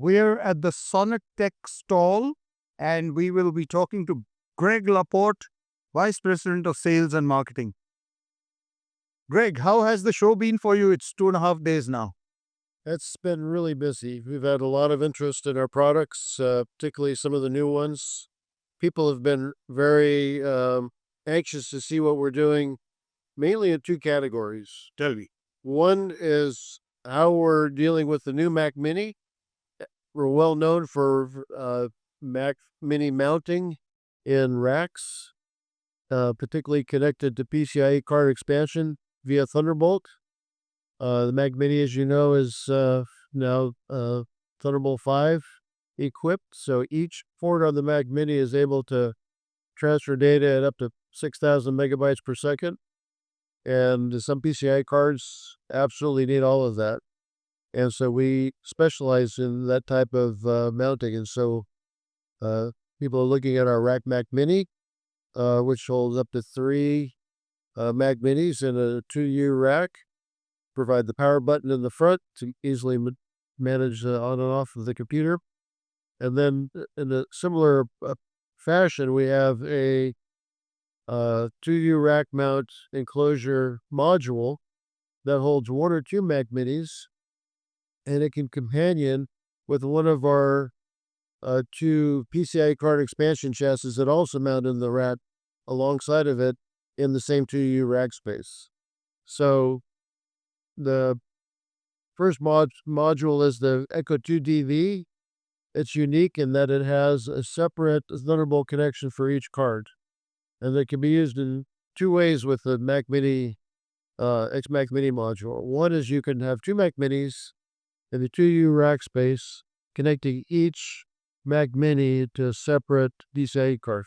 We're at the Sonnet Tech stall, and we will be talking to Greg Laporte, Vice President of Sales and Marketing. Greg, how has the show been for you? It's 2.5 days now. It's been really busy. We've had a lot of interest in our products, particularly some of the new ones. People have been very anxious to see what we're doing, mainly in two categories. Tell me. One is how we're dealing with the new Mac Mini. We're well known for Mac Mini mounting in racks, particularly connected to PCIe card expansion via Thunderbolt. The Mac Mini, as you know, is now Thunderbolt 5 equipped. So each port on the Mac Mini is able to transfer data at up to 6,000 megabytes per second. And some PCI cards absolutely need all of that. And so we specialize in that type of mounting. And so people are looking at our Rack Mac Mini, which holds up to 3 Mac Minis in a 2U rack. Provide the power button in the front to easily manage on and off of the computer. And then in a similar fashion, we have a 2U rack mount enclosure module that holds 1 or 2 Mac Minis, and it can companion with one of our 2 PCI card expansion chassis that also mount in the rack alongside of it in the same 2U rack space. So the first module is the Echo 2 DV. It's unique in that it has a separate Thunderbolt connection for each card. And it can be used in 2 ways with the Mac Mini, X-Mac Mini module. One is you can have 2 Mac Minis in the 2U rack space, connecting each Mac Mini to a separate PCIe card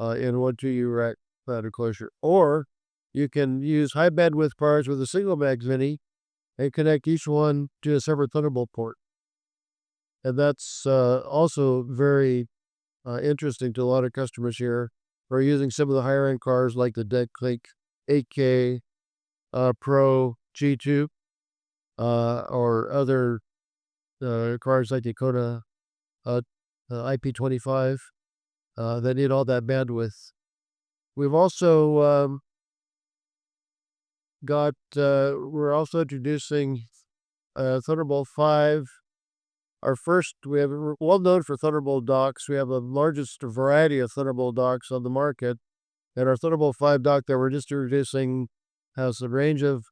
in one 2U rack enclosure. Or you can use high bandwidth cards with a single Mac Mini and connect each one to a separate Thunderbolt port. And that's also very interesting to a lot of customers here who are using some of the higher end cards like the DeckLink 8K Pro G2 or other cards like the Kona IP25 that need all that bandwidth. We've also we're also introducing Thunderbolt 5. We're well known for Thunderbolt docks. We have the largest variety of Thunderbolt docks on the market. And our Thunderbolt 5 dock that we're just introducing has a range of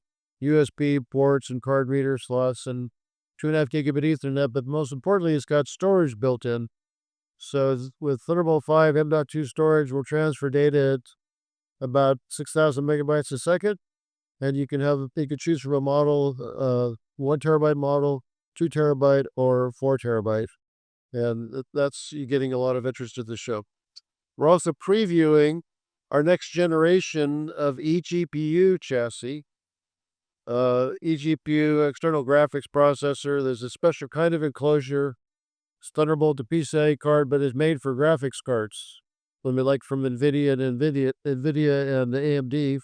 USB ports and card reader slots and 2.5 gigabit Ethernet, but most importantly, it's got storage built in. So with Thunderbolt 5 M.2 storage, we'll transfer data at about 6,000 megabytes a second. And you can choose from a model, 1 terabyte model, 2 terabyte, or 4 terabyte. And you're getting a lot of interest in the show. We're also previewing our next generation of eGPU chassis. eGPU, external graphics processor. There's a special kind of enclosure. It's Thunderbolt to PCIe card, but it's made for graphics cards. Like from NVIDIA and AMD.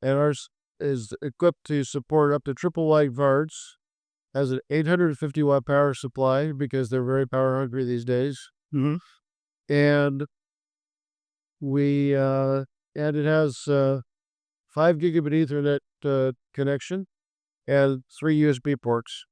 And ours is equipped to support up to triple wide cards. Has an 850 watt power supply because they're very power hungry these days. Mm-hmm. And it has 5 gigabit Ethernet connection and 3 USB ports.